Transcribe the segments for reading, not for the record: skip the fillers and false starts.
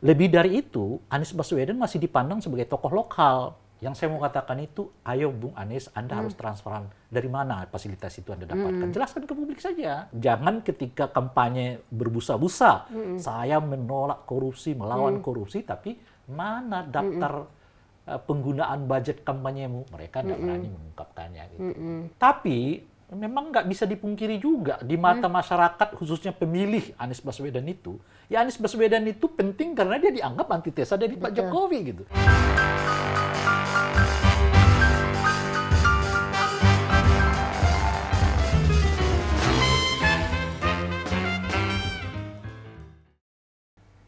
Lebih dari itu, Anies Baswedan masih dipandang sebagai tokoh lokal. Yang saya mau katakan itu, ayo Bung Anies, Anda harus transparan. Dari mana fasilitas itu Anda dapatkan? Jelaskan ke publik saja. Jangan ketika kampanye berbusa-busa, saya menolak korupsi, melawan korupsi, tapi mana daftar penggunaan budget kampanyemu? Mereka tidak berani mengungkapkannya. Gitu. Tapi memang nggak bisa dipungkiri juga di mata masyarakat, khususnya pemilih Anies Baswedan itu, ya Anies Baswedan itu penting karena dia dianggap antitesa dari Pak Jokowi gitu.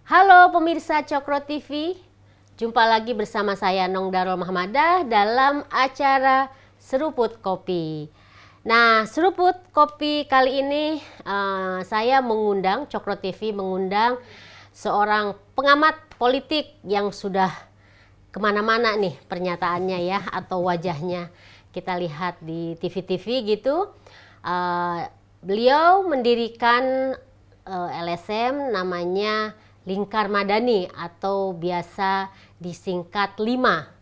Halo pemirsa Cokro TV, jumpa lagi bersama saya Nong Darul Mahmadah dalam acara Seruput Kopi. Nah, Seruput Kopi kali ini saya mengundang, Cokro TV mengundang seorang pengamat politik yang sudah kemana-mana nih pernyataannya ya, atau wajahnya kita lihat di TV-TV gitu. Beliau mendirikan LSM namanya Lingkar Madani atau biasa disingkat Lima.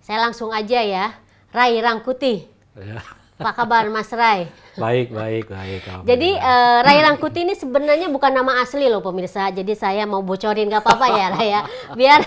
Saya langsung aja ya, Ray Rangkuti. Ya. Apa kabar Mas Ray? Baik. Jadi Ray Rangkuti ini sebenarnya bukan nama asli loh pemirsa. Jadi saya mau bocorin gak apa-apa ya Ray ya. Biar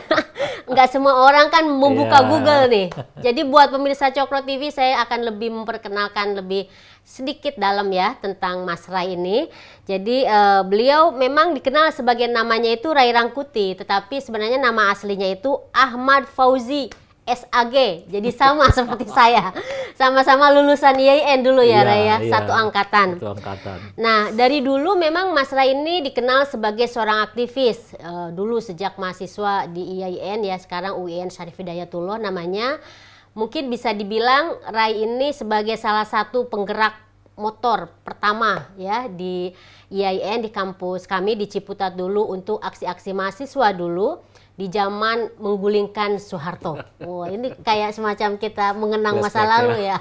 nggak semua orang kan membuka Google nih. Jadi buat pemirsa Cokro TV saya akan lebih memperkenalkan lebih sedikit dalam ya tentang Mas Ray ini. Jadi beliau memang dikenal sebagai namanya itu Ray Rangkuti, tetapi sebenarnya nama aslinya itu Ahmad Fauzi SAG. Jadi sama seperti saya. Sama-sama lulusan IAIN dulu ya Ray ya, satu angkatan. Nah, dari dulu memang Mas Ray ini dikenal sebagai seorang aktivis. Dulu sejak mahasiswa di IAIN ya, sekarang UIN Syarif Hidayatullah namanya. Mungkin bisa dibilang Ray ini sebagai salah satu penggerak motor pertama ya di IAIN, di kampus kami di Ciputat dulu untuk aksi-aksi mahasiswa dulu di zaman menggulingkan Soeharto. Wah, ini kayak semacam kita mengenang masa lalu ya.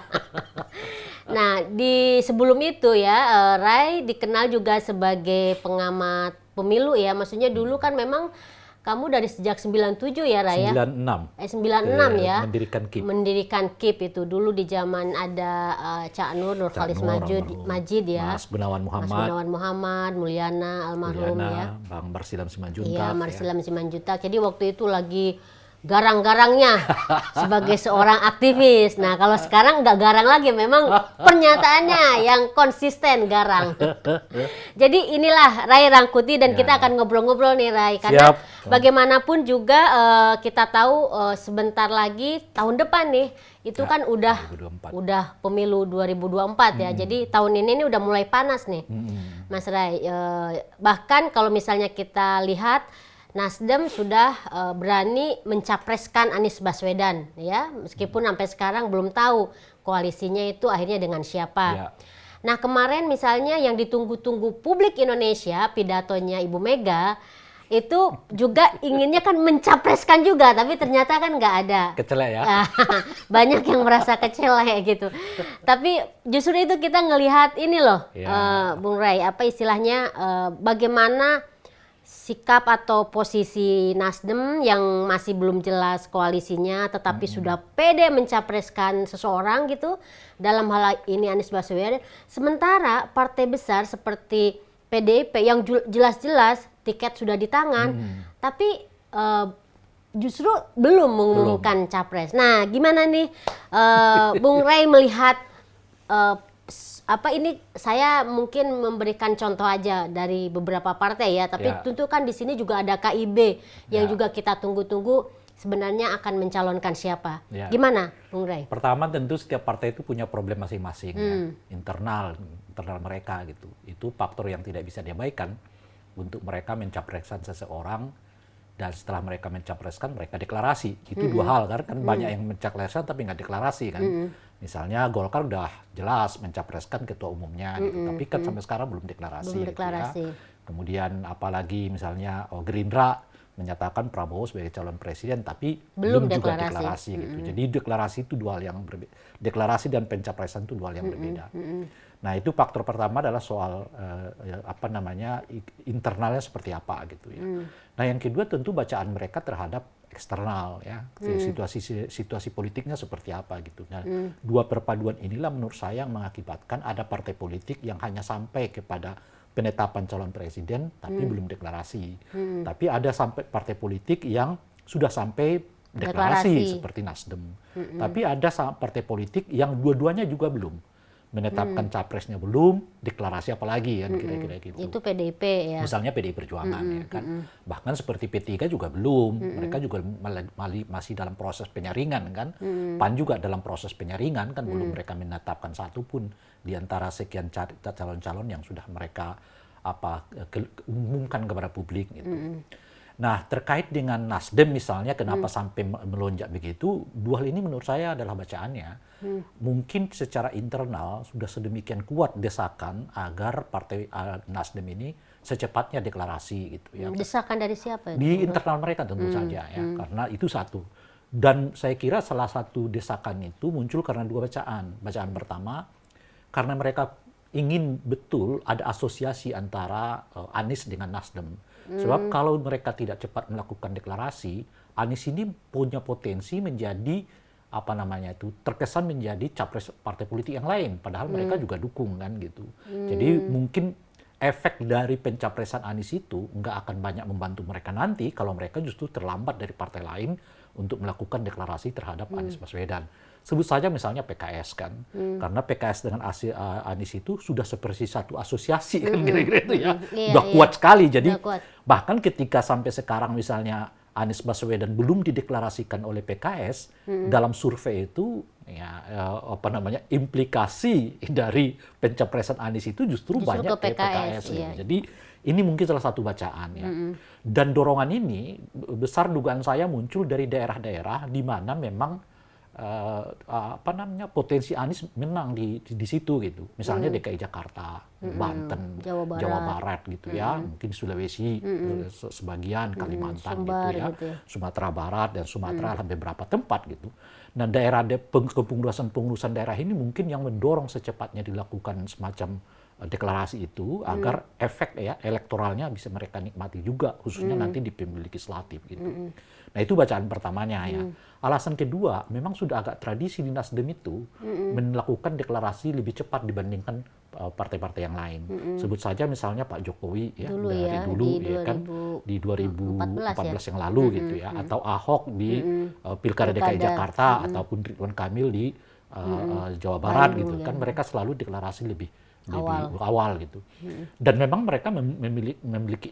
Nah, di sebelum itu ya Ray dikenal juga sebagai pengamat pemilu ya. Maksudnya dulu kan memang kamu dari sejak 97 ya Ray ya? 96 ya. Mendirikan KIP itu dulu di zaman ada Cak Nur, Nurholis Majid ya. Mas Gunawan Muhammad, Mulyana almarhum ya. Bang Marsilam Simanjuntak. Iya, Marsilam Simanjuntak. Jadi waktu itu lagi garang-garangnya sebagai seorang aktivis. Nah, kalau sekarang nggak garang lagi, memang pernyataannya yang konsisten garang. Jadi inilah Ray Rangkuti dan kita akan ngobrol-ngobrol nih Ray. Karena bagaimanapun juga kita tahu sebentar lagi tahun depan nih itu kan udah pemilu 2024 ya. Jadi tahun ini udah mulai panas nih, Mas Ray. Bahkan kalau misalnya kita lihat Nasdem sudah berani mencapreskan Anies Baswedan ya, meskipun sampai sekarang belum tahu koalisinya itu akhirnya dengan siapa. Ya. Nah, kemarin misalnya yang ditunggu-tunggu publik Indonesia, pidatonya Ibu Mega itu juga inginnya kan mencapreskan juga, tapi ternyata kan nggak ada. Kecelek ya. Banyak yang merasa kecelek gitu. Tapi justru itu kita ngelihat ini loh, Bung Ray, apa istilahnya, bagaimana sikap atau posisi Nasdem yang masih belum jelas koalisinya, tetapi sudah pede mencapreskan seseorang gitu, dalam hal ini Anies Baswedan. Sementara partai besar seperti PDIP yang jelas-jelas tiket sudah di tangan, tapi justru belum mengumumkan capres. Nah, gimana nih Bung Ray melihat apa ini, saya mungkin memberikan contoh aja dari beberapa partai ya, tapi tentu kan di sini juga ada KIB yang juga kita tunggu-tunggu sebenarnya akan mencalonkan siapa. Gimana Bung Ray? Pertama tentu setiap partai itu punya problem masing-masing ya, internal mereka gitu. Itu faktor yang tidak bisa diabaikan untuk mereka mencapreskan seseorang, dan setelah mereka mencapreskan mereka deklarasi. Itu dua hal kan banyak yang mencapreskan tapi nggak deklarasi kan. Misalnya Golkar udah jelas mencapreskan ketua umumnya gitu, tapi kan sampai sekarang belum deklarasi. Belum deklarasi. Gitu ya. Kemudian apalagi misalnya Gerindra menyatakan Prabowo sebagai calon presiden, tapi Belum belum juga deklarasi. deklarasi gitu. Jadi deklarasi itu dua hal yang berbeda. Deklarasi dan pencapresan itu dua hal yang berbeda. Nah itu faktor pertama adalah soal apa namanya internalnya seperti apa gitu ya. Nah yang kedua tentu bacaan mereka terhadap eksternal ya, situasi politiknya seperti apa gitu. Nah dua perpaduan inilah menurut saya yang mengakibatkan ada partai politik yang hanya sampai kepada penetapan calon presiden tapi belum deklarasi. Tapi ada sampai partai politik yang sudah sampai deklarasi seperti Nasdem. Tapi ada partai politik yang dua-duanya juga belum menetapkan capresnya, belum deklarasi apalagi kan kira-kira gitu. Itu PDIP ya. Misalnya PDI Perjuangan ya kan. Bahkan seperti P3 juga belum. Mereka juga masih dalam proses penyaringan kan. PAN juga dalam proses penyaringan kan, belum mereka menetapkan satu pun di antara sekian calon-calon yang sudah mereka umumkan kepada publik gitu. Nah, terkait dengan Nasdem misalnya kenapa sampai melonjak begitu, dua hal ini menurut saya adalah bacaannya. Mungkin secara internal sudah sedemikian kuat desakan agar partai Nasdem ini secepatnya deklarasi gitu ya. Desakan dari siapa? Di internal mereka tentu saja ya, karena itu satu. Dan saya kira salah satu desakan itu muncul karena dua bacaan. Bacaan pertama, karena mereka ingin betul ada asosiasi antara Anies dengan Nasdem. Sebab kalau mereka tidak cepat melakukan deklarasi, Anies ini punya potensi menjadi terkesan menjadi capres partai politik yang lain, padahal mereka juga dukung kan gitu. Jadi mungkin efek dari pencapresan Anies itu nggak akan banyak membantu mereka nanti kalau mereka justru terlambat dari partai lain untuk melakukan deklarasi terhadap Anies Baswedan. Sebut saja misalnya PKS kan, karena PKS dengan Anies itu sudah seperti satu asosiasi kan kira-kira itu ya, udah kuat sekali. Jadi bahkan ketika sampai sekarang misalnya Anies Baswedan belum dideklarasikan oleh PKS, dalam survei itu ya implikasi dari pencapresan Anies itu justru banyak ke PKS. Iya. Jadi ini mungkin salah satu bacaan ya. Dan dorongan ini besar dugaan saya muncul dari daerah-daerah di mana memang potensi Anies menang di situ gitu. Misalnya DKI Jakarta, Banten, Jawa Barat gitu ya, mungkin Sulawesi sebagian, Kalimantan Sumbar, gitu ya, gitu ya. Sumatera Barat dan Sumatera beberapa tempat gitu. Nah daerah kepengurusan daerah ini mungkin yang mendorong secepatnya dilakukan semacam deklarasi itu agar efek ya elektoralnya bisa mereka nikmati juga, khususnya nanti di pemilu legislatif gitu. Nah itu bacaan pertamanya ya. Alasan kedua, memang sudah agak tradisi di Nasdem itu melakukan deklarasi lebih cepat dibandingkan partai-partai yang lain. Sebut saja misalnya Pak Jokowi ya dulu ya kan di 2014 yang lalu gitu ya, atau Ahok di Pilkada DKI Jakarta ataupun Ridwan Kamil di Jawa Barat gitu kan, mereka selalu deklarasi lebih awal gitu. Dan memang mereka memiliki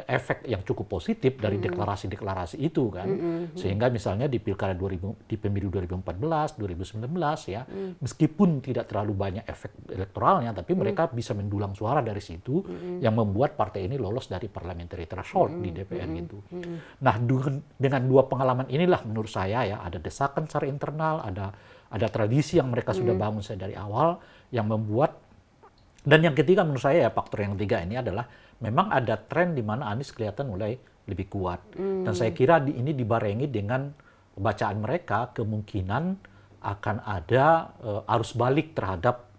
efek yang cukup positif dari deklarasi-deklarasi itu kan. Sehingga misalnya di Pilkada di pemilu 2014, 2019 ya, meskipun tidak terlalu banyak efek elektoralnya, tapi mereka bisa mendulang suara dari situ yang membuat partai ini lolos dari parliamentary threshold di DPR gitu. Nah, dengan dua pengalaman inilah menurut saya ya, ada desakan secara internal, ada tradisi yang mereka sudah bangun dari awal yang membuat. Dan yang ketiga menurut saya ya, faktor yang ketiga ini adalah memang ada tren di mana Anies kelihatan mulai lebih kuat. Dan saya kira ini dibarengi dengan bacaan mereka kemungkinan akan ada arus balik terhadap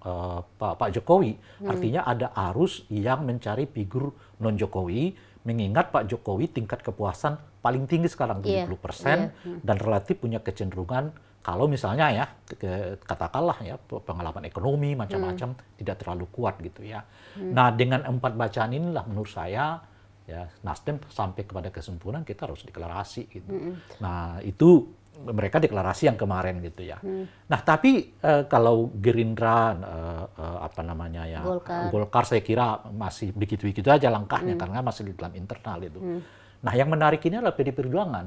Pak Jokowi. Artinya ada arus yang mencari figur non-Jokowi, mengingat Pak Jokowi tingkat kepuasan paling tinggi sekarang 70% dan relatif punya kecenderungan kalau misalnya ya katakanlah ya pengalaman ekonomi macam-macam tidak terlalu kuat gitu ya. Nah dengan 4 bacaan inilah menurut saya ya Nasdem sampai kepada kesimpulan kita harus deklarasi gitu. Nah itu mereka deklarasi yang kemarin gitu ya. Nah tapi kalau Gerindra Golkar saya kira masih begitu-begitu aja langkahnya karena masih di dalam internal itu. Nah yang menarik ini adalah PD Perjuangan.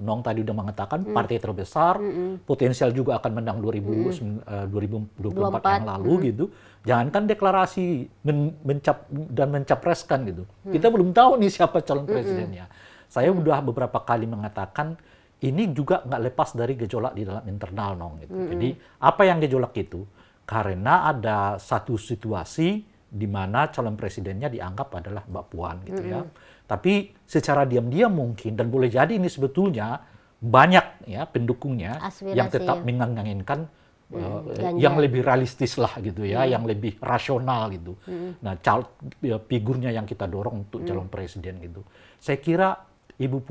Nong tadi udah mengatakan partai terbesar, potensial juga akan menang 2024 yang lalu gitu. Jangankan deklarasi dan mencapreskan gitu. Kita belum tahu nih siapa calon presidennya. Saya udah beberapa kali mengatakan ini juga nggak lepas dari gejolak di dalam internal Nong gitu. Jadi apa yang gejolak itu? Karena ada satu situasi di mana calon presidennya dianggap adalah Mbak Puan gitu ya. Tapi secara diam-diam mungkin, dan boleh jadi ini sebetulnya banyak ya pendukungnya yang tetap menginginkan yang lebih realistis lah gitu ya, yang lebih rasional gitu. Nah, figurnya yang kita dorong untuk calon presiden gitu. Saya kira Ibu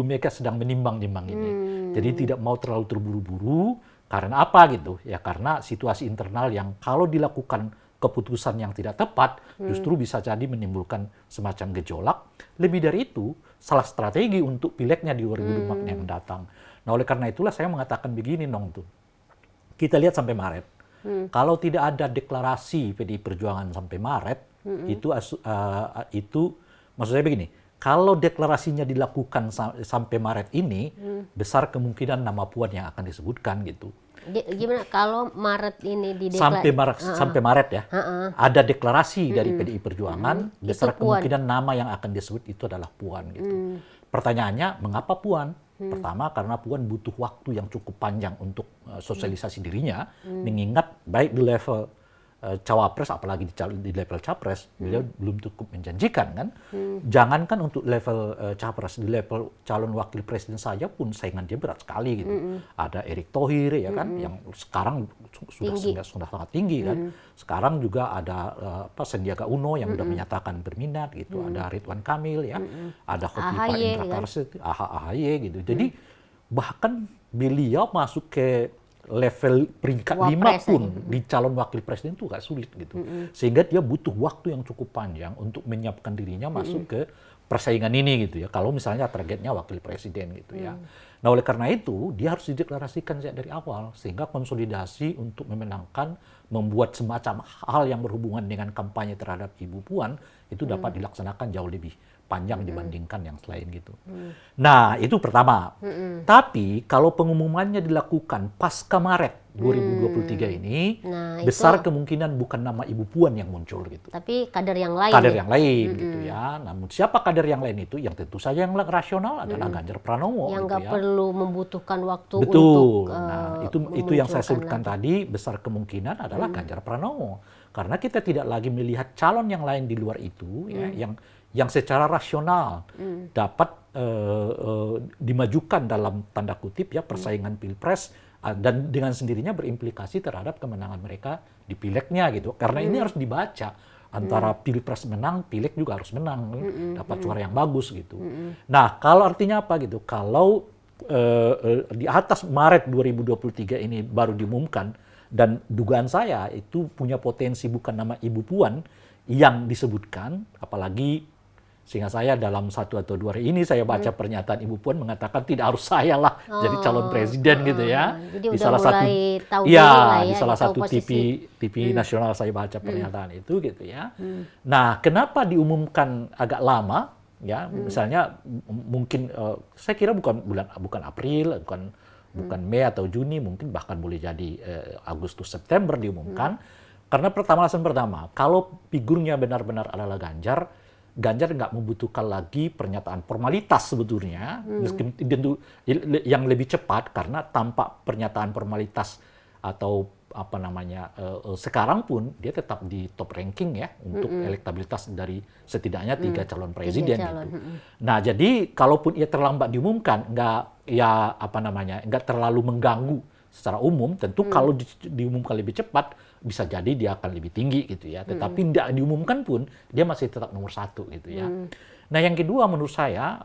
Mega sedang menimbang-nimbang ini. Jadi tidak mau terlalu terburu-buru. Karena apa gitu? Ya karena situasi internal yang kalau dilakukan keputusan yang tidak tepat, justru bisa jadi menimbulkan semacam gejolak. Lebih dari itu, salah strategi untuk pileknya di 2024 yang datang. Nah, oleh karena itulah saya mengatakan begini dong tuh. Kita lihat sampai Maret. Kalau tidak ada deklarasi PDI Perjuangan sampai Maret, itu maksud saya begini. Kalau deklarasinya dilakukan sampai Maret ini, besar kemungkinan nama Puan yang akan disebutkan gitu. Gimana kalau Maret ini dideklarasi? Sampai Maret ya, ada deklarasi dari PDI Perjuangan, besar kemungkinan nama yang akan disebut itu adalah Puan gitu. Pertanyaannya, mengapa Puan? Pertama, karena Puan butuh waktu yang cukup panjang untuk sosialisasi dirinya, mengingat baik di level cawapres, apalagi di level capres, beliau belum cukup menjanjikan kan. Jangankan untuk level capres, di level calon wakil presiden saja pun saingan dia berat sekali gitu. Ada Erick Thohir ya kan, yang sekarang sudah sangat tinggi kan. Sekarang juga ada Sandiaga Uno yang sudah menyatakan berminat gitu. Ada Ridwan Kamil ya, ada Khofifah Indra Parawansa, AHY gitu. Jadi bahkan beliau masuk ke level peringkat 5 pun di calon wakil presiden itu agak sulit gitu. Sehingga dia butuh waktu yang cukup panjang untuk menyiapkan dirinya masuk ke persaingan ini gitu ya. Kalau misalnya targetnya wakil presiden gitu ya. Nah, oleh karena itu dia harus dideklarasikan sejak dari awal sehingga konsolidasi untuk memenangkan, membuat semacam hal yang berhubungan dengan kampanye terhadap Ibu Puan itu dapat dilaksanakan jauh lebih panjang dibandingkan yang selain gitu. Nah, itu pertama. Tapi kalau pengumumannya dilakukan pasca Maret 2023 ini, besar kemungkinan bukan nama Ibu Puan yang muncul gitu. Tapi kader yang lain. Kader yang lain gitu ya. Namun siapa kader yang lain itu? Yang tentu saja yang rasional adalah Ganjar Pranowo. Yang nggak gitu ya. Perlu membutuhkan waktu Betul. untuk Nah, itu yang saya sebutkan tadi, besar kemungkinan adalah Ganjar Pranowo. Karena kita tidak lagi melihat calon yang lain di luar itu ya, yang secara rasional dapat dimajukan dalam tanda kutip ya persaingan pilpres dan dengan sendirinya berimplikasi terhadap kemenangan mereka di pileknya gitu. Karena ini harus dibaca antara pilpres menang, pilek juga harus menang, dapat suara yang bagus gitu. Nah, kalau artinya apa gitu? Kalau di atas Maret 2023 ini baru diumumkan dan dugaan saya itu punya potensi bukan nama Ibu Puan yang disebutkan, apalagi sehingga saya dalam 1 atau 2 hari ini saya baca pernyataan Ibu Puan mengatakan tidak harus saya lah jadi calon presiden gitu ya. Jadi di udah salah mulai satu tahu ya, lah di ya, salah satu posisi. TV nasional saya baca pernyataan itu gitu ya. Nah, kenapa diumumkan agak lama ya? Misalnya mungkin saya kira bukan April, bukan Mei atau Juni, mungkin bahkan boleh jadi Agustus September diumumkan. Karena alasan pertama, kalau figurnya benar-benar adalah Ganjar nggak membutuhkan lagi pernyataan formalitas sebetulnya, yang lebih cepat karena tanpa pernyataan formalitas atau apa namanya sekarang pun dia tetap di top ranking ya untuk elektabilitas dari setidaknya 3 calon presiden gitu. Nah, jadi kalaupun ia terlambat diumumkan nggak terlalu mengganggu secara umum. Tentu kalau diumumkan lebih cepat bisa jadi dia akan lebih tinggi gitu ya. Tetapi tidak diumumkan pun dia masih tetap nomor 1 gitu ya. Nah, yang kedua menurut saya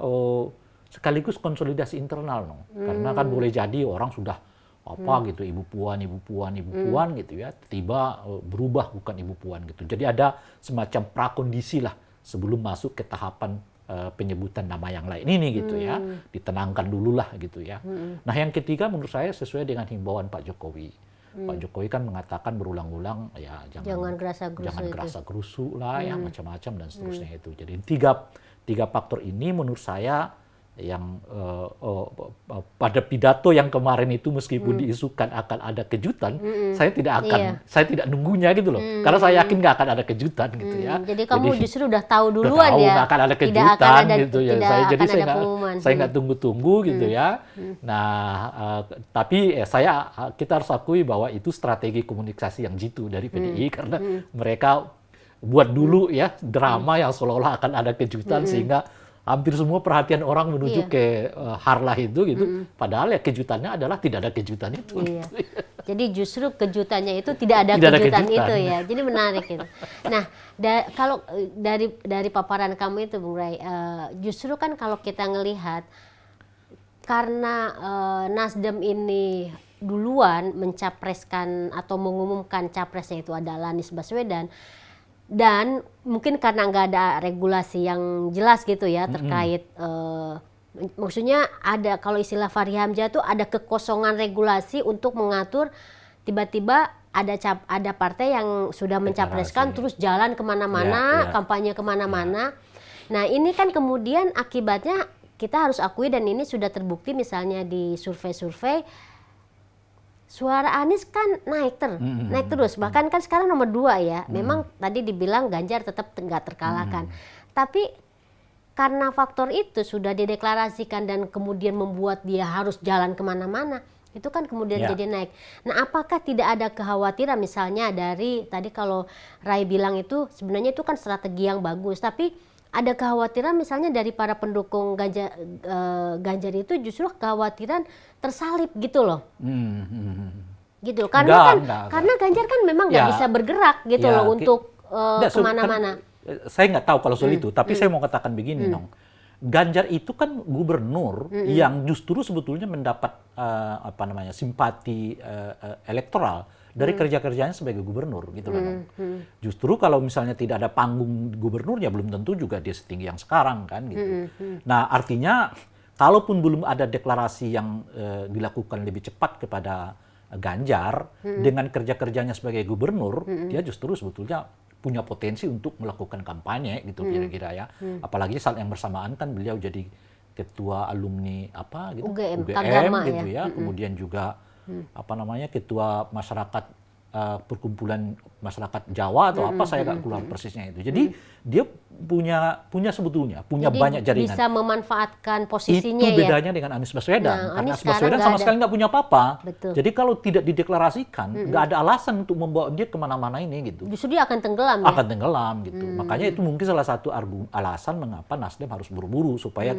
sekaligus konsolidasi internal karena kan boleh jadi orang sudah gitu Ibu Puan gitu ya, tiba berubah bukan Ibu Puan gitu. Jadi ada semacam prakondisi lah sebelum masuk ke tahapan penyebutan nama yang lain ini gitu ya, ditenangkan dulu lah gitu ya. Nah, yang ketiga menurut saya sesuai dengan himbauan Pak Jokowi. Pak Jokowi kan mengatakan berulang-ulang ya jangan gerasa gerusu lah ya, macam-macam dan seterusnya itu. Jadi tiga faktor ini menurut saya yang pada pidato yang kemarin itu meskipun diisukan akan ada kejutan, saya tidak nunggunya gitu loh, karena saya yakin nggak akan ada kejutan gitu ya. Jadi kamu justru udah tahu duluan ya, nggak akan ada kejutan gitu ya. Saya nggak tunggu-tunggu gitu ya. Nah, tapi kita harus akui bahwa itu strategi komunikasi yang jitu dari PDI karena mereka buat dulu ya drama yang seolah-olah akan ada kejutan sehingga hampir semua perhatian orang menuju ke Harlah itu gitu. Padahal ya kejutannya adalah tidak ada kejutan itu. Iya. Jadi justru kejutannya itu tidak ada Tidak ada kejutan kejutan. itu ya. Jadi menarik itu. Nah, kalau dari paparan kamu itu Bung Ray, justru kan kalau kita ngelihat karena Nasdem ini duluan mencapreskan atau mengumumkan capresnya itu adalah Anies Baswedan, dan mungkin karena nggak ada regulasi yang jelas gitu ya terkait maksudnya ada, kalau istilah Fahri Hamzah tuh ada kekosongan regulasi untuk mengatur tiba-tiba ada partai yang sudah mencapreskan terus jalan kemana-mana, kampanye kemana-mana. Nah ini kan kemudian akibatnya kita harus akui, dan ini sudah terbukti misalnya di survei-survei, suara Anies kan naik terus, bahkan kan sekarang nomor 2 ya. Memang tadi dibilang Ganjar tetap nggak terkalahkan, tapi karena faktor itu sudah dideklarasikan dan kemudian membuat dia harus jalan kemana-mana, itu kan kemudian jadi naik. Nah apakah tidak ada kekhawatiran misalnya dari tadi kalau Ray bilang itu sebenarnya itu kan strategi yang bagus, tapi ada kekhawatiran misalnya dari para pendukung Ganjar itu justru kekhawatiran tersalip gitu loh. Gitu. Karena karena Ganjar kan memang nggak bisa bergerak gitu loh untuk kemana-mana. Saya nggak tahu kalau soal itu, tapi saya mau katakan begini, Nong. Ganjar itu kan gubernur yang justru sebetulnya mendapat simpati elektoral dari kerja-kerjanya sebagai gubernur gitu loh. Justru kalau misalnya tidak ada panggung gubernurnya belum tentu juga dia setinggi yang sekarang kan gitu. Nah, artinya kalaupun belum ada deklarasi yang dilakukan lebih cepat kepada Ganjar dengan kerja-kerjanya sebagai gubernur, dia justru sebetulnya punya potensi untuk melakukan kampanye gitu kira-kira ya. Apalagi saat yang bersamaan kan beliau jadi ketua alumni UGM gitu ya. Kemudian juga ketua masyarakat perkumpulan masyarakat Jawa atau saya nggak keluar persisnya itu. Jadi dia punya sebetulnya jadi banyak jaringan. Bisa memanfaatkan posisinya. Itu bedanya dengan Anies Baswedan. Karena Anies Baswedan sama sekali nggak punya apa-apa. Jadi kalau tidak dideklarasikan, nggak ada alasan untuk membawa dia kemana-mana ini gitu. Justru dia akan tenggelam ya? Akan tenggelam gitu. Makanya itu mungkin salah satu alasan mengapa Nasdem harus buru-buru supaya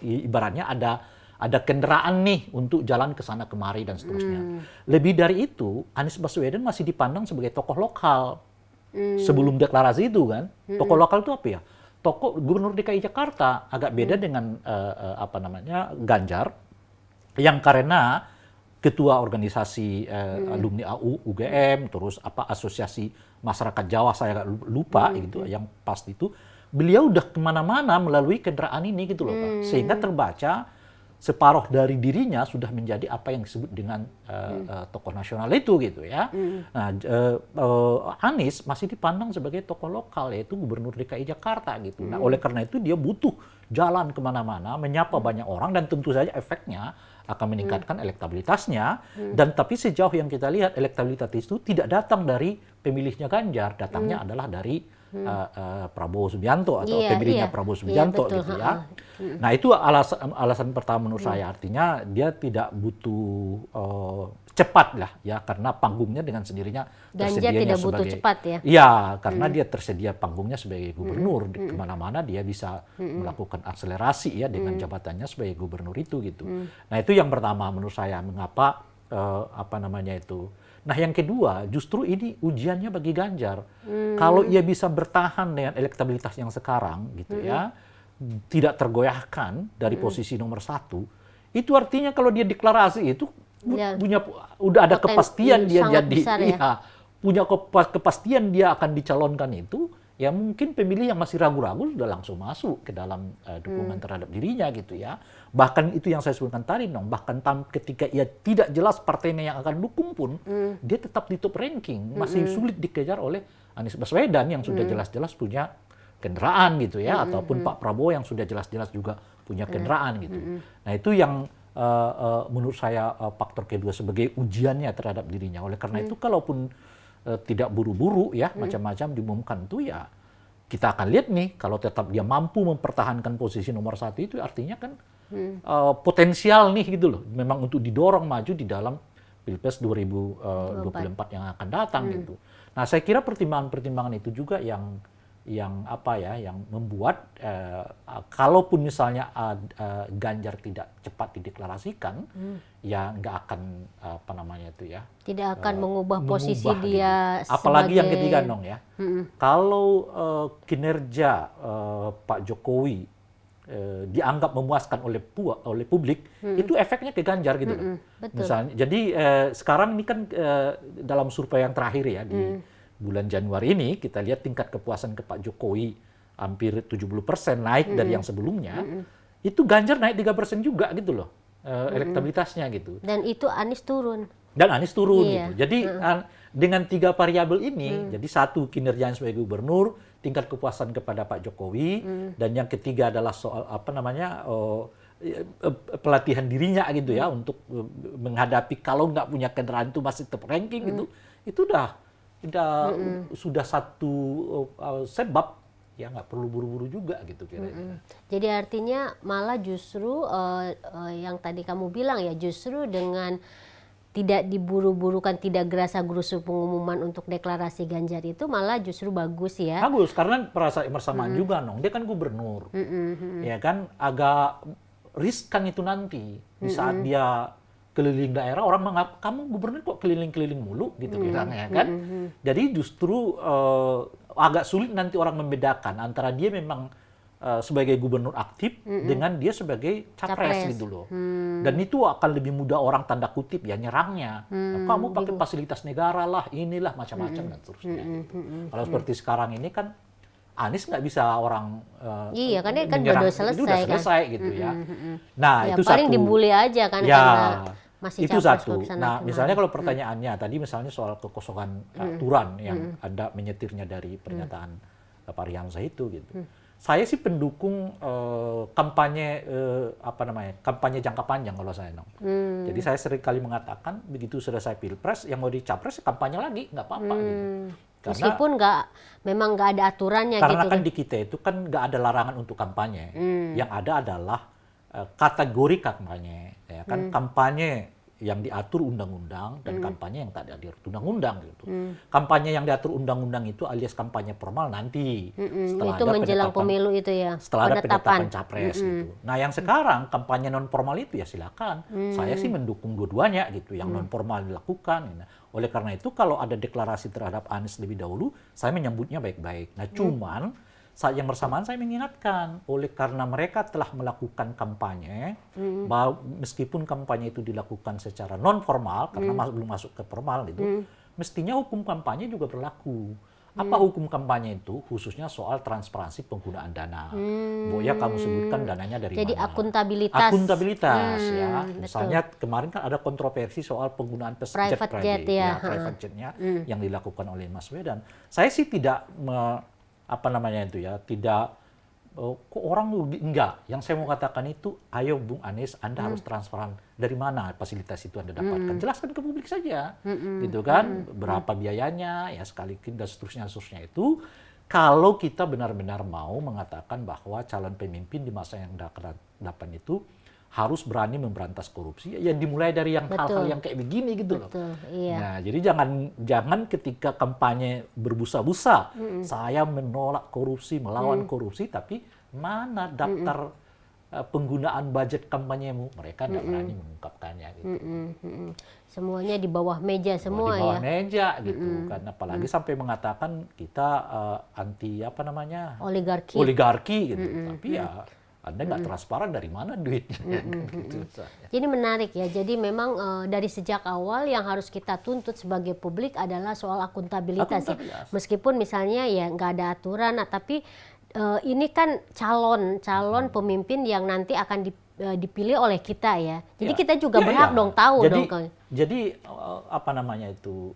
ibaratnya ada kendaraan nih untuk jalan ke sana kemari dan seterusnya. Lebih dari itu, Anies Baswedan masih dipandang sebagai tokoh lokal. Sebelum deklarasi itu kan, tokoh lokal itu apa ya? Tokoh Gubernur DKI Jakarta, agak beda dengan Ganjar, yang karena ketua organisasi alumni UGM, terus asosiasi masyarakat Jawa, saya agak lupa gitu, yang pasti itu, beliau udah kemana-mana melalui kendaraan ini gitu loh, Pak. Sehingga terbaca separuh dari dirinya sudah menjadi apa yang disebut dengan tokoh nasional itu gitu ya. Nah, Anies masih dipandang sebagai tokoh lokal, yaitu Gubernur DKI Jakarta gitu. Nah, oleh karena itu dia butuh jalan kemana-mana, menyapa banyak orang, dan tentu saja efeknya akan meningkatkan elektabilitasnya. Dan tapi sejauh yang kita lihat elektabilitas itu tidak datang dari pemilihnya Ganjar, datangnya adalah dari Prabowo Subianto atau pemilihnya Prabowo Subianto gitu ya. Nah itu alasan pertama menurut saya, artinya dia tidak butuh cepat lah ya, karena panggungnya dengan sendirinya Ganjar tidak butuh cepat ya. Iya, karena dia tersedia panggungnya sebagai gubernur, kemana-mana dia bisa melakukan akselerasi ya dengan jabatannya sebagai gubernur itu gitu. Nah itu yang pertama menurut saya mengapa Nah yang kedua, justru ini ujiannya bagi Ganjar. Kalau ia bisa bertahan dengan elektabilitas yang sekarang gitu ya, tidak tergoyahkan dari posisi nomor 1, itu artinya kalau dia deklarasi itu udah ada kepastian dia jadi, punya kepastian dia akan dicalonkan itu, ya mungkin pemilih yang masih ragu-ragu sudah langsung masuk ke dalam dukungan terhadap dirinya gitu ya. Bahkan itu yang saya sebutkan tadi, bahkan ketika ia tidak jelas partainya yang akan dukung pun, dia tetap di top ranking, masih sulit dikejar oleh Anies Baswedan yang sudah jelas-jelas punya kendaraan gitu ya, ataupun Pak Prabowo yang sudah jelas-jelas juga punya kendaraan gitu. Nah itu yang menurut saya faktor kedua sebagai ujiannya terhadap dirinya. Oleh karena itu kalaupun tidak buru-buru ya, macam-macam diumumkan tuh ya, kita akan lihat nih kalau tetap dia mampu mempertahankan posisi nomor 1 itu artinya kan potensial nih gitu loh, memang untuk didorong maju di dalam Pilpres 2024 yang akan datang gitu. Nah, saya kira pertimbangan-pertimbangan itu juga yang apa ya, yang membuat kalaupun misalnya Ganjar tidak cepat dideklarasikan, ya nggak akan apa namanya itu ya, tidak akan mengubah posisi mengubah dia gitu. Apalagi yang sebagai ketiga dong ya, kalau kinerja Pak Jokowi dianggap memuaskan oleh publik, itu efeknya ke Ganjar gitu loh. betul. Misalnya, jadi sekarang ini kan dalam survei yang terakhir ya di bulan Januari ini kita lihat tingkat kepuasan ke Pak Jokowi hampir 70% naik dari yang sebelumnya. Itu Ganjar naik 3% juga gitu loh, elektabilitasnya gitu. Dan itu Anies turun. Dan Anies turun Iya. gitu. Jadi dengan 3 variabel ini, jadi satu kinerjanya sebagai gubernur, tingkat kepuasan kepada Pak Jokowi, dan yang ketiga adalah soal apa namanya pelatihan dirinya gitu ya untuk menghadapi kalau nggak punya kendaraan itu masih tetap ranking gitu. Itu sudah satu sebab ya nggak perlu buru-buru juga gitu kira-kira. Jadi artinya malah justru yang tadi kamu bilang ya, justru dengan tidak diburu-burukan, tidak gerasa-gerusu pengumuman untuk deklarasi Ganjar itu malah justru bagus ya. Bagus karena persamaan juga dong. Dia kan gubernur, ya kan agak riskan itu nanti di saat dia keliling daerah orang menganggap kamu gubernur kok keliling-keliling mulu gitu kiranya kan. Jadi justru agak sulit nanti orang membedakan antara dia memang sebagai gubernur aktif dengan dia sebagai capres gitu loh. Dan itu akan lebih mudah orang tanda kutip ya nyerangnya. Kamu pakai fasilitas negara lah, inilah macam-macam dan seterusnya. Gitu. Kalau seperti sekarang ini kan Anies nggak bisa orang Iya kan dia kan menyerang, udah itu selesai udah kan. selesai gitu ya. Nah Ya, itu paling satu. dibully aja kan Ya, karena masih itu capres satu. ke sana Nah kemari. misalnya kalau pertanyaannya tadi misalnya soal kekosongan aturan yang Anda menyetirnya dari pernyataan Pak Rihamzah itu gitu. Saya sih pendukung kampanye apa namanya, kampanye jangka panjang kalau saya dong. Jadi saya sering kali mengatakan begitu selesai pilpres yang mau dicapres kampanye lagi nggak apa-apa gitu. Karena, Meskipun memang nggak ada aturannya karena gitu kan di kita itu kan nggak ada larangan untuk kampanye. Yang ada adalah kategori kampanye, ya kan kampanye yang diatur undang-undang dan kampanye yang tak diatur undang-undang gitu. Kampanye yang diatur undang-undang itu alias kampanye formal nanti setelah itu ada menjelang pemilu itu ya, setelah ada penetapan. penetapan capres gitu. Nah yang sekarang kampanye non formal itu ya silakan. Saya sih mendukung dua-duanya gitu. Yang non formal dilakukan. Nah, oleh karena itu kalau ada deklarasi terhadap Anies lebih dahulu, saya menyambutnya baik-baik. Nah cuman saat yang bersamaan saya mengingatkan, oleh karena mereka telah melakukan kampanye, meskipun kampanye itu dilakukan secara non formal karena belum masuk ke formal gitu, mestinya hukum kampanye juga berlaku. Apa hukum kampanye itu? Khususnya soal transparansi penggunaan dana. Boya kamu sebutkan dananya dari Jadi mana? akuntabilitas. Akuntabilitas ya. Betul. Misalnya kemarin kan ada kontroversi soal penggunaan Private jet ya. private jetnya yang dilakukan oleh Mas Wedan. Saya sih tidak apa namanya itu ya, tidak kok orang enggak. Yang saya mau katakan itu, ayo Bung Anies, Anda harus transparan dari mana fasilitas itu Anda dapatkan. Jelaskan ke publik saja, gitu kan, berapa biayanya, ya sekaligus dan seterusnya itu. Kalau kita benar-benar mau mengatakan bahwa calon pemimpin di masa yang akan datang itu harus berani memberantas korupsi, ya dimulai dari yang hal-hal yang kayak begini gitu loh. Iya. Nah, jadi jangan ketika kampanye berbusa-busa, saya menolak korupsi, melawan korupsi, tapi mana daftar penggunaan budget kampanyemu? Mereka tidak berani mengungkapkannya gitu. Semuanya di bawah meja semua Di bawah ya. meja gitu kan, apalagi sampai mengatakan kita anti apa namanya? Oligarki gitu. Tapi ya Anda nggak transparan dari mana duitnya. Gitu. Jadi menarik ya. Jadi memang dari sejak awal yang harus kita tuntut sebagai publik adalah soal akuntabilitas. Ya. Meskipun misalnya ya nggak ada aturan, tapi ini kan calon pemimpin yang nanti akan dipilih oleh kita ya. Jadi kita juga berhak dong tahu dong. Jadi apa namanya itu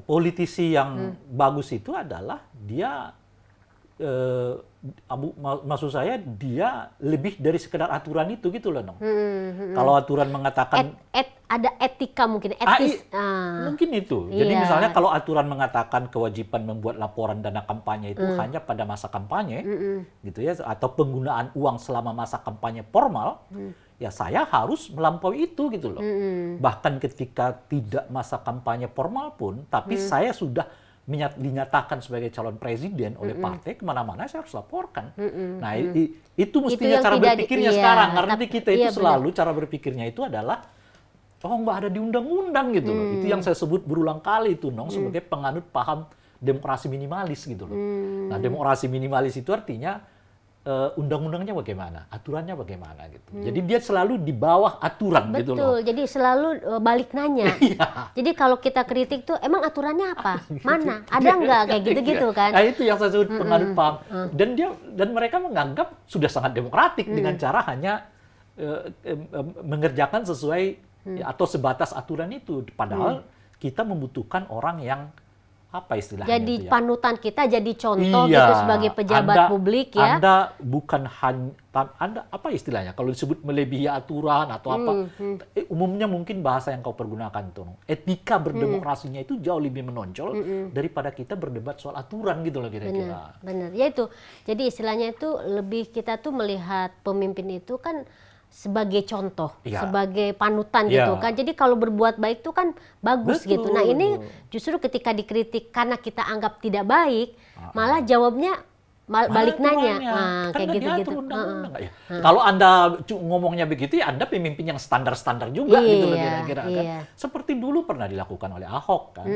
politisi yang bagus itu adalah dia maksud saya dia lebih dari sekedar aturan itu gitu loh dong. Kalau aturan mengatakan ada etika mungkin, etis. Mungkin itu. Jadi Iya. misalnya kalau aturan mengatakan kewajiban membuat laporan dana kampanye itu hanya pada masa kampanye, gitu ya, atau penggunaan uang selama masa kampanye formal, ya saya harus melampaui itu gitu loh. Bahkan ketika tidak masa kampanye formal pun, tapi saya sudah dinyatakan sebagai calon presiden oleh partai, kemana-mana saya harus laporkan. Nah, itu mestinya yang cara tidak berpikirnya iya, sekarang. Karena tapi- kita itu iya, selalu cara berpikirnya itu adalah nggak ada di undang-undang gitu loh. Itu yang saya sebut berulang kali itu, sebagai penganut paham demokrasi minimalis gitu loh. Nah, demokrasi minimalis itu artinya undang-undangnya bagaimana, aturannya bagaimana gitu. Jadi dia selalu di bawah aturan gitu loh. Betul, jadi selalu balik nanya. Iya. Jadi kalau kita kritik tuh emang aturannya apa? Mana? Ada nggak kayak gitu-gitu kan? Nah, itu yang saya sebut penganut paham. Dan mereka menganggap sudah sangat demokratik dengan cara hanya mengerjakan sesuai atau sebatas aturan itu. Padahal kita membutuhkan orang yang apa istilahnya Jadi itu ya? panutan kita, jadi contoh Iya, gitu sebagai pejabat publik ya. Anda bukan hanya, Anda apa istilahnya? Kalau disebut melebihi aturan atau apa, umumnya mungkin bahasa yang kau pergunakan tuh, etika berdemokrasinya itu jauh lebih menonjol daripada kita berdebat soal aturan gitu loh kira-kira. Benar, ya itu. Jadi istilahnya itu lebih kita tuh melihat pemimpin itu kan sebagai contoh, Iya. sebagai panutan Iya. gitu kan. Jadi kalau berbuat baik itu kan bagus Betul. gitu. Nah ini justru ketika dikritik karena kita anggap tidak baik, malah jawabnya balik nanya. Kan Kayak nggak gitu-gitu. diatur undang-undang nggak ya? Kalau Anda ngomongnya begitu ya Anda pemimpin yang standar-standar juga gitu loh Iya, kira-kira kan. iya. Seperti dulu pernah dilakukan oleh Ahok kan.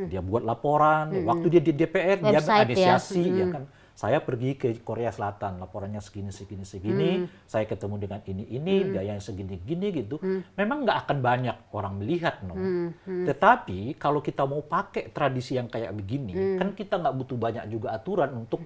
Dia buat laporan, waktu dia di DPR dia Website ya. mengapresiasi ya kan. Saya pergi ke Korea Selatan, laporannya segini, saya ketemu dengan ini, biayanya segini-gini gitu. Memang nggak akan banyak orang melihat, no. Tetapi kalau kita mau pakai tradisi yang kayak begini, kan kita nggak butuh banyak juga aturan untuk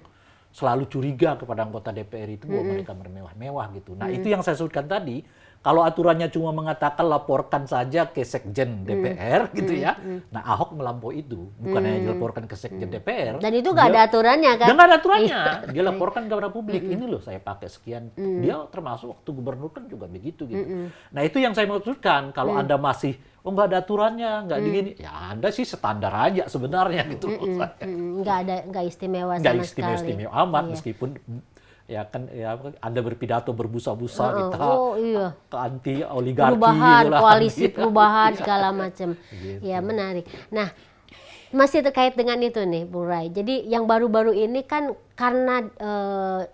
selalu curiga kepada anggota DPR itu bahwa mereka bermewah-mewah gitu. Nah itu yang saya sebutkan tadi. Kalau aturannya cuma mengatakan laporkan saja ke Sekjen DPR gitu ya. Nah Ahok melampaui itu. Bukan hanya dilaporkan ke Sekjen DPR. Dan itu nggak ada aturannya kan? Dan nggak ada aturannya. Dia laporkan kepada publik. Ini loh saya pakai sekian. Dia termasuk waktu gubernur kan juga begitu gitu. Nah itu yang saya maksudkan. Kalau Anda masih, nggak ada aturannya, nggak begini. Ya Anda sih standar aja sebenarnya gitu. Nggak istimewa Nggak sama sekali. istimewa amat Iya. meskipun ya kan ya Anda berpidato berbusa-busa kita iya. ke anti oligarki Perubahan, gitu lah. koalisi Iya. perubahan segala macam. Gitu. Ya menarik. Nah, masih terkait dengan itu nih, Bung Rai. Jadi yang baru-baru ini kan karena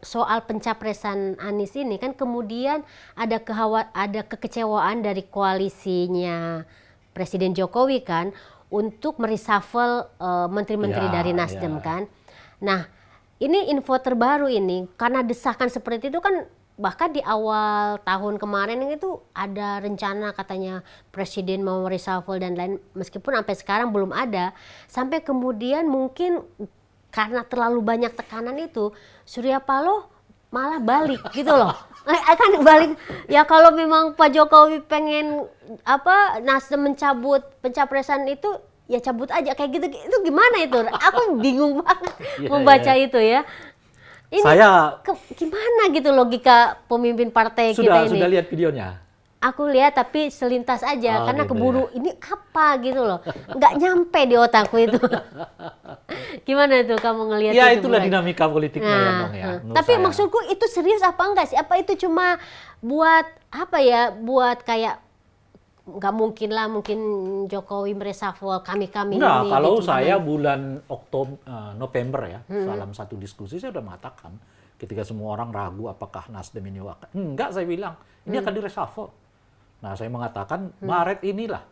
soal pencapresan Anies ini kan kemudian ada kekecewaan dari koalisinya Presiden Jokowi kan untuk mereshuffle menteri-menteri Ya, dari Nasdem ya. kan. Nah, ini info terbaru ini karena desakan seperti itu kan. Bahkan di awal tahun kemarin itu ada rencana katanya presiden mau reshuffle dan lain, meskipun sampai sekarang belum ada. Sampai kemudian mungkin karena terlalu banyak tekanan itu, Surya Paloh malah balik gitu loh. Akan balik ya kalau memang Pak Jokowi pengen Nasdem mencabut pencapresan itu ya cabut aja kayak gitu. Itu gimana itu? Aku bingung banget membaca itu ya. Ini gimana gitu logika pemimpin partai kita ini? Sudah lihat videonya? Aku lihat tapi selintas aja karena gitu keburu ini apa gitu loh. Nggak nyampe di otakku itu. Gimana itu kamu ngelihat Ya itu? itulah Bung Rai? dinamika politiknya ya dong ya. menurut Tapi saya. maksudku itu serius apa enggak sih? Apa itu cuma buat apa ya? Buat kayak nggak mungkin lah, mungkin Jokowi mereshuffle kami-kami ini. Enggak, kalau gitu. saya bulan November ya, dalam satu diskusi saya udah mengatakan ketika semua orang ragu apakah Nasdem ini enggak, saya bilang ini akan di-reshuffle. Nah, saya mengatakan Maret inilah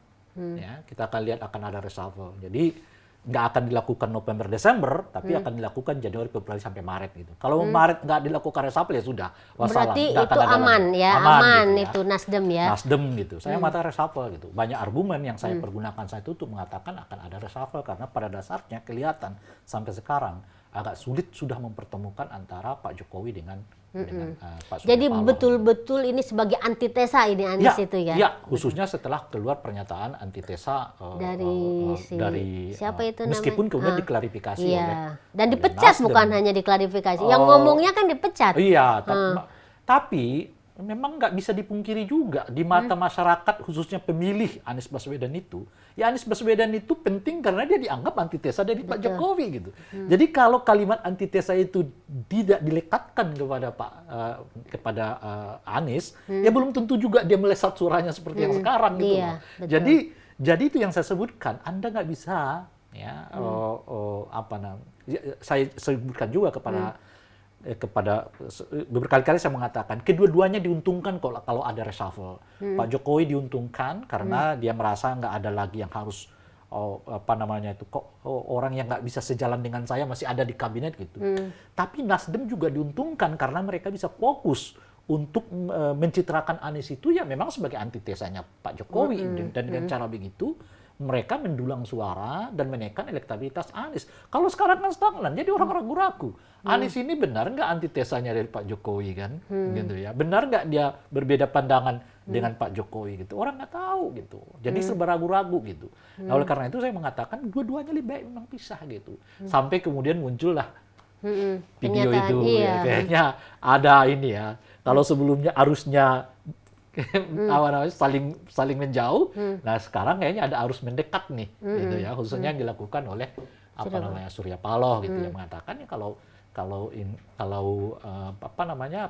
ya, kita akan lihat akan ada reshuffle. Jadi nggak akan dilakukan November Desember, tapi akan dilakukan Januari Februari sampai Maret gitu. Kalau Maret nggak dilakukan reshuffle ya sudah, wassalam. Berarti Nggak itu akan ada aman lagi. ya, Aman gitu ya. itu Nasdem ya. Nasdem gitu. Saya mengatakan reshuffle gitu. Banyak argumen yang saya pergunakan saya itu untuk mengatakan akan ada reshuffle karena pada dasarnya kelihatan sampai sekarang agak sulit sudah mempertemukan antara Pak Jokowi dengan Pak Surya Jadi Paloh. betul-betul ini sebagai antitesa ini Anies itu ya. Ya, khususnya setelah keluar pernyataan antitesa dari siapa itu namanya? meskipun kemudian diklarifikasi oleh Iya. Dan oleh dipecat Nasdem. bukan hanya diklarifikasi. Yang ngomongnya kan dipecat. Iya, tapi memang nggak bisa dipungkiri juga di mata masyarakat, khususnya pemilih Anies Baswedan itu. Ya Anies Baswedan itu penting karena dia dianggap antitesa dari Pak Jokowi gitu. Jadi kalau kalimat antitesa itu tidak dilekatkan kepada Anies, ya belum tentu juga dia melesat suaranya seperti yang sekarang gitu. Iya, betul. Jadi itu yang saya sebutkan. Anda nggak bisa, ya saya sebutkan juga kepada berkali-kali saya mengatakan kedua-duanya diuntungkan kalau ada reshuffle. Pak Jokowi diuntungkan karena dia merasa nggak ada lagi yang harus orang yang nggak bisa sejalan dengan saya masih ada di kabinet gitu. Tapi Nasdem juga diuntungkan karena mereka bisa fokus untuk mencitrakan Anies itu ya memang sebagai antitesanya Pak Jokowi, dan dengan cara begitu mereka mendulang suara dan menekan elektabilitas Anies. Kalau sekarang kan stagnan, jadi orang ragu-ragu. Anies ini benar nggak antitesanya dari Pak Jokowi kan, gitu ya? Benar nggak dia berbeda pandangan dengan Pak Jokowi gitu? Orang nggak tahu gitu. Jadi serba ragu-ragu gitu. Nah oleh karena itu saya mengatakan dua-duanya lebih baik memang pisah gitu. Sampai kemudian muncullah video itu, ya, kayaknya ada ini ya. Kalau sebelumnya arusnya saling menjauh. Nah sekarang kayaknya ada arus mendekat nih, gitu ya, khususnya yang dilakukan oleh Surya Paloh gitu, yang mengatakan ya kalau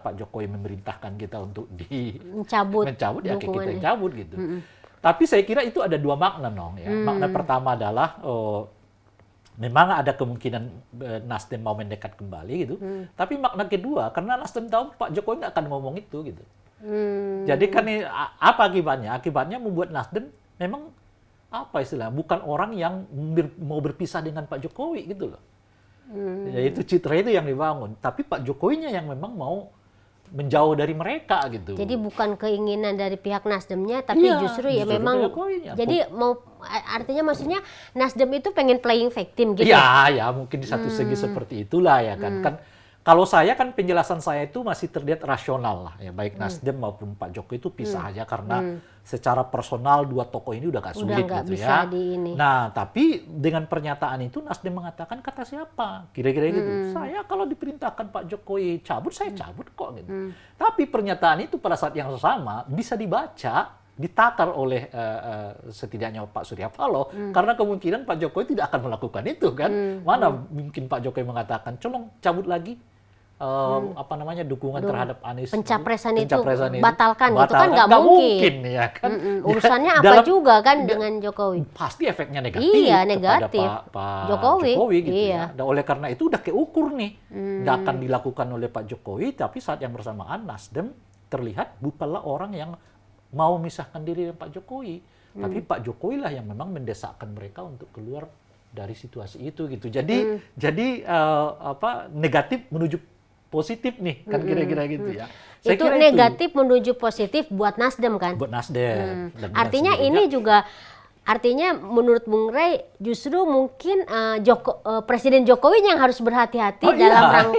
Pak Jokowi memerintahkan kita untuk mencabut ya kita cabut gitu. Tapi saya kira itu ada dua makna ya. Makna pertama adalah memang ada kemungkinan Nasdem mau mendekat kembali gitu. Tapi makna kedua karena Nasdem tahu Pak Jokowi nggak akan ngomong itu gitu. Jadi kan apa akibatnya? Akibatnya membuat Nasdem memang bukan orang yang mau berpisah dengan Pak Jokowi gitu loh. Ya itu citra itu yang dibangun. Tapi Pak Jokowinya yang memang mau menjauh dari mereka gitu. Jadi bukan keinginan dari pihak Nasdemnya, tapi justru memang. Jadi artinya maksudnya Nasdem itu pengen playing victim gitu. Ya mungkin di satu segi seperti itulah ya kan. Kan kalau saya kan penjelasan saya itu masih terlihat rasional lah ya, baik Nasdem maupun Pak Jokowi itu pisah aja karena secara personal dua tokoh ini udah gak sulit gitu ya. Nah tapi dengan pernyataan itu Nasdem mengatakan kata siapa? Kira-kira gitu. Saya kalau diperintahkan Pak Jokowi cabut, saya cabut kok gitu. Tapi pernyataan itu pada saat yang sama bisa dibaca, ditakar oleh setidaknya Pak Surya Paloh, karena kemungkinan Pak Jokowi tidak akan melakukan itu kan. Mana mungkin Pak Jokowi mengatakan colong cabut lagi dukungan terhadap Anies, pencapresan itu batalkan gitu kan, nggak mungkin ya kan. Urusannya apa juga kan dengan Jokowi, pasti efeknya negatif, negatif kepada Pak Jokowi gitu ya. Dan oleh karena itu udah keukur nih, nggak akan dilakukan oleh Pak Jokowi, tapi saat yang bersamaan Nasdem terlihat bukanlah orang yang mau memisahkan diri dengan Pak Jokowi, tapi Pak Jokowi lah yang memang mendesakkan mereka untuk keluar dari situasi itu gitu. Jadi negatif menuju positif nih kan, kira-kira gitu ya. Saya itu negatif menuju positif buat Nasdem kan? Buat Nasdem. Artinya ini juga artinya menurut Bung Rey justru mungkin Presiden Jokowi yang harus berhati-hati dalam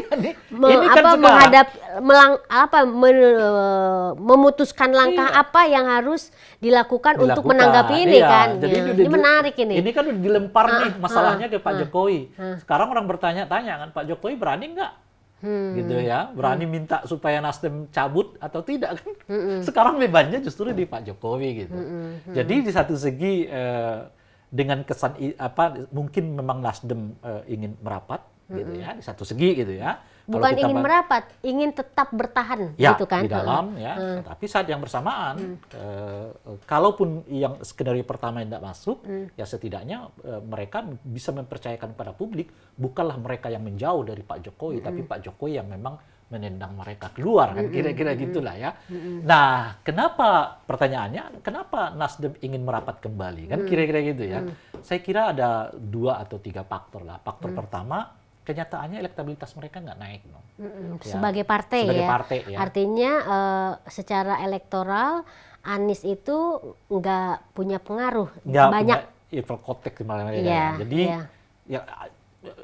memutuskan langkah apa yang harus dilakukan untuk menanggapi ini kan. Jadi ini menarik ini. Ini kan udah dilempar nih masalahnya ke Pak Jokowi. Sekarang orang bertanya-tanya kan, Pak Jokowi berani nggak? Gitu ya, berani minta supaya Nasdem cabut atau tidak kan? Sekarang bebannya justru di Pak Jokowi gitu. Jadi di satu segi dengan kesan mungkin memang Nasdem ingin merapat gitu ya, di satu segi gitu ya. Bukan ingin merapat, ingin tetap bertahan ya, gitu kan. Di dalam ya. Tapi saat yang bersamaan kalaupun yang skenario pertama tidak masuk, ya setidaknya mereka bisa mempercayakan pada publik bukanlah mereka yang menjauh dari Pak Jokowi, tapi Pak Jokowi yang memang menendang mereka keluar kan, kira-kira gitulah ya. Nah, pertanyaannya kenapa Nasdem ingin merapat kembali kan, kira-kira gitu ya. Saya kira ada 2 atau 3 faktor lah. Faktor pertama, kenyataannya elektabilitas mereka nggak naik, sebagai partai ya. Artinya secara elektoral Anies itu nggak punya pengaruh banyak. Jadi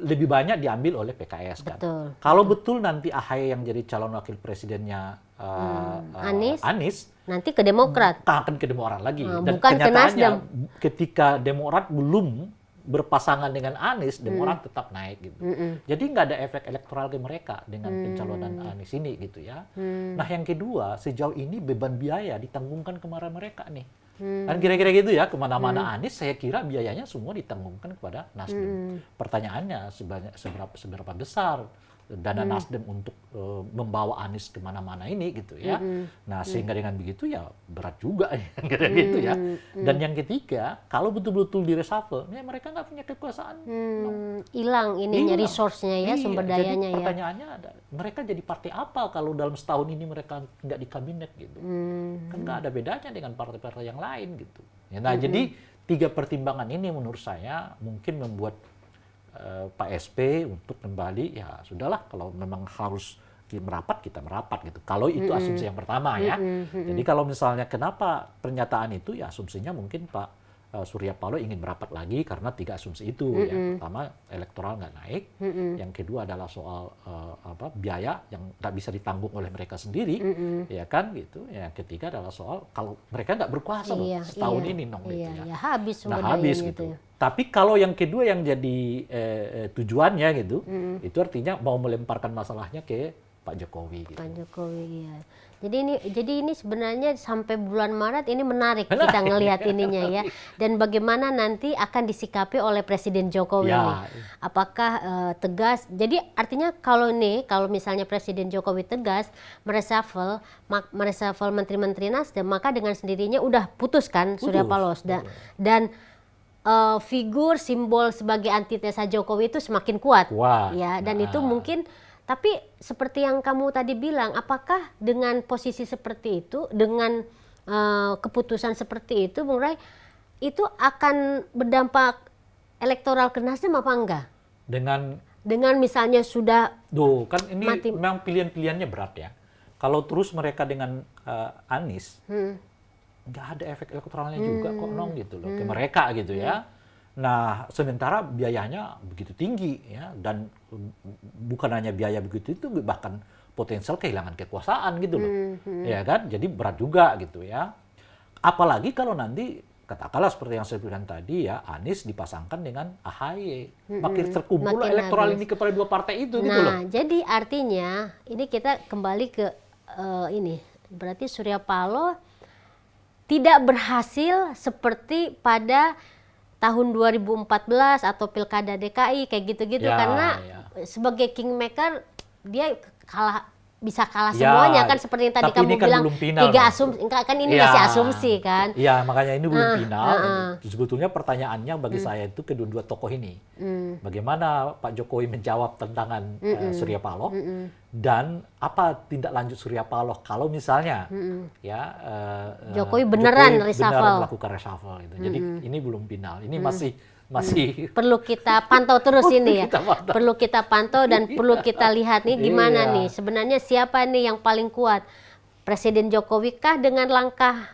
lebih banyak diambil oleh PKS kan. Kalau betul nanti AHY yang jadi calon wakil presidennya Anies nanti ke Demokrat, akan ke Demokrat lagi. Dan bukan ke Nasdem. Ketika Demokrat belum berpasangan dengan Anies, Demokrat tetap naik gitu. Jadi nggak ada efek elektoral ke mereka dengan pencalonan Anies ini gitu ya. Nah yang kedua, sejauh ini beban biaya ditanggungkan kemana mereka nih. Kan kira-kira gitu ya, kemana-mana Anies saya kira biayanya semua ditanggungkan kepada Nasdem. Pertanyaannya seberapa besar dana Nasdem untuk membawa Anies kemana-mana ini gitu ya. Nah sehingga dengan begitu ya berat juga kira gitu ya. Dan yang ketiga, kalau betul-betul di reshuffle, ya mereka nggak punya kekuasaan. Hilang ininya, Hilang. resource-nya ya, Iya, sumber jadi dayanya ya. pertanyaannya mereka jadi partai apa kalau dalam setahun ini mereka nggak di kabinet gitu. Kan nggak ada bedanya dengan partai-partai yang lain gitu. Ya, nah jadi 3 pertimbangan ini menurut saya mungkin membuat Pak SP untuk kembali, ya sudahlah kalau memang harus merapat kita merapat gitu. Kalau itu asumsi yang pertama ya. Jadi kalau misalnya kenapa pernyataan itu, ya asumsinya mungkin Pak Surya Paloh ingin merapat lagi karena 3 asumsi itu. Ya. Pertama, elektoral nggak naik. Yang kedua adalah soal biaya yang nggak bisa ditanggung oleh mereka sendiri, ya kan gitu. Yang ketiga adalah soal kalau mereka nggak berkuasa loh setahun ini gitu ya. Ya habis sumber Nah, habis dayanya gitu. itu ya. Tapi kalau yang kedua yang jadi tujuannya gitu, itu artinya mau melemparkan masalahnya ke Pak Jokowi gitu. Pak Jokowi ya. Jadi ini sebenarnya sampai bulan Maret ini menarik kita ngelihat ininya ya. Dan bagaimana nanti akan disikapi oleh Presiden Jokowi Ya. nih. Apakah tegas? Jadi artinya kalau misalnya Presiden Jokowi tegas mereshuffle menteri-menteri Nasdem, maka dengan sendirinya udah putuskan Surya Paloh. Dan figur simbol sebagai antitesa Jokowi itu semakin kuat. Ya, dan itu mungkin. Tapi seperti yang kamu tadi bilang, apakah dengan posisi seperti itu, dengan keputusan seperti itu, Bung Ray, itu akan berdampak elektoral ke Nasdem apa enggak? Dengan misalnya sudah kan ini memang pilihan-pilihannya berat ya. Kalau terus mereka dengan Anies, nggak ada efek elektoralnya juga kok gitu loh ke mereka gitu ya. Nah, sementara biayanya begitu tinggi ya, dan bukan hanya biaya begitu itu, bahkan potensial kehilangan kekuasaan gitu loh. Ya kan? Jadi berat juga gitu ya. Apalagi kalau nanti katakanlah seperti yang saya bilang tadi ya, Anies dipasangkan dengan AHY. Makin terkumpul elektoral ini kepada 2 partai itu gitu loh. Nah, jadi artinya ini kita kembali ke ini. Berarti Surya Paloh tidak berhasil seperti pada tahun 2014 atau Pilkada DKI kayak gitu-gitu, karena sebagai kingmaker dia bisa kalah semuanya kan, seperti yang tadi kamu bilang 3 asumsi kan, ini masih asumsi kan. Iya, makanya ini belum final. Sebetulnya pertanyaannya bagi saya itu kedua-dua tokoh ini. Bagaimana Pak Jokowi menjawab tantangan Surya Paloh, dan apa tindak lanjut Surya Paloh kalau misalnya Jokowi beneran melakukan reshuffle gitu. Jadi ini belum final. Ini masih perlu kita pantau terus ini ya. Perlu kita pantau dan perlu kita lihat nih gimana nih sebenarnya siapa nih yang paling kuat. Presiden Jokowi kah dengan langkah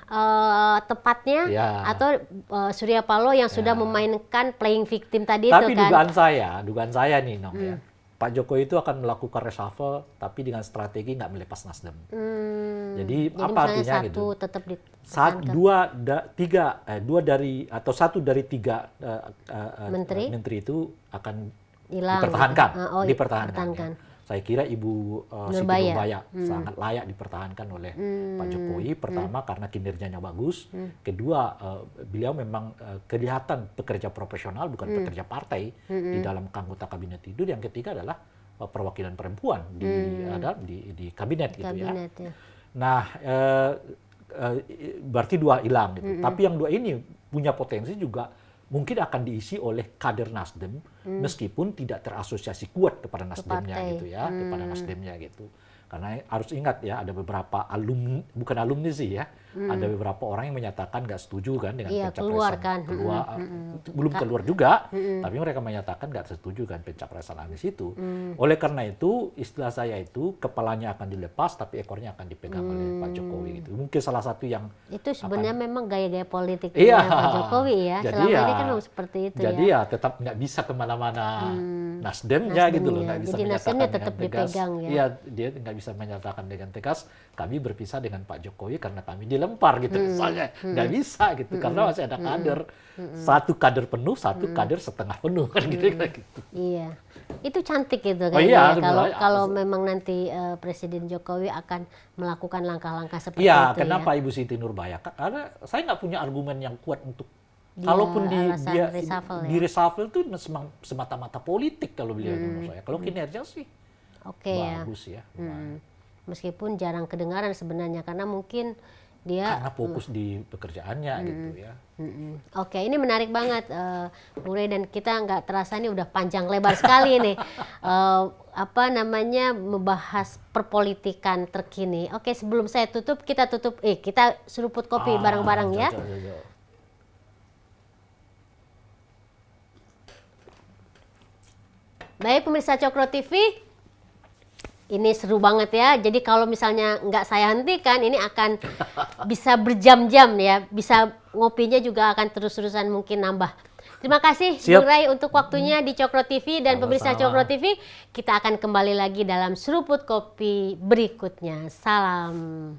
tepatnya atau Surya Paloh yang sudah memainkan playing victim tadi itu kan. Tapi dugaan saya nih Nong ya. Pak Jokowi itu akan melakukan reshuffle tapi dengan strategi nggak melepas Nasdem. Jadi apa artinya gitu? Tetap satu dari tiga menteri itu akan dipertahankan. Saya kira Ibu Siti Nurbaya sangat layak dipertahankan oleh Pak Jokowi. Pertama karena kinerjanya bagus. Kedua beliau memang kelihatan pekerja profesional bukan pekerja partai di dalam anggota kabinet itu. Yang ketiga adalah perwakilan perempuan di kabinet gitu ya. Nah berarti 2 hilang gitu. Tapi yang 2 ini punya potensi juga mungkin akan diisi oleh kader Nasdem meskipun tidak terasosiasi kuat kepada Nasdemnya gitu ya, kepada Nasdemnya gitu. Karena harus ingat ya, ada beberapa bukan alumni sih ya, ada beberapa orang yang menyatakan nggak setuju kan dengan pencapresan belum keluar juga, tapi mereka menyatakan nggak setuju kan pencapresan Anies itu. Oleh karena itu istilah saya itu kepalanya akan dilepas tapi ekornya akan dipegang oleh Pak Jokowi gitu. ke salah satu yang Itu sebenarnya memang gaya-gaya politik Iya. Pak Jokowi ya. Jadi Selama ya, ini kan memang seperti itu jadi ya. ya tetap nggak bisa kemana-mana Nasdemnya gitu loh, Nasdemnya. nggak bisa Jadi menyatakan Nasdemnya dengan tetap tegas. dipegang ya. Iya, dia nggak bisa menyatakan dengan tegas kami berpisah dengan Pak Jokowi karena kami dilempar gitu misalnya, nggak bisa gitu karena masih ada kader, satu kader penuh, satu kader setengah penuh kan gitu. Iya. Itu cantik gitu Oh kayaknya iya, ya. Kalau sebenarnya. kalau memang nanti Presiden Jokowi akan melakukan langkah-langkah seperti Iya, itu kenapa ya. Ibu Siti Nurbaya? Karena saya nggak punya argumen yang kuat untuk Dia kalaupun alasan dia reshuffle di ya. reshuffle itu semata-mata politik kalau beliau menurut saya. Kalau kinerja sih Oke ya. bagus ya. lumayan. Meskipun jarang kedengaran sebenarnya karena mungkin dia Karena fokus di pekerjaannya gitu ya. Oke, ini menarik banget, Bung Rey, dan kita nggak terasa ini udah panjang lebar sekali nih, apa namanya, membahas perpolitikan terkini. Oke, sebelum saya tutup, kita seruput kopi bareng-bareng ya. Jauh. Baik, pemirsa Cokro TV, ini seru banget ya. Jadi kalau misalnya nggak saya hentikan, ini akan bisa berjam-jam ya. Bisa ngopinya juga akan terus-terusan mungkin nambah. Terima kasih Siap. Bung Ray untuk waktunya di Cokro TV dan pemirsa Sama-sama. Cokro TV. Kita akan kembali lagi dalam seruput kopi berikutnya. Salam.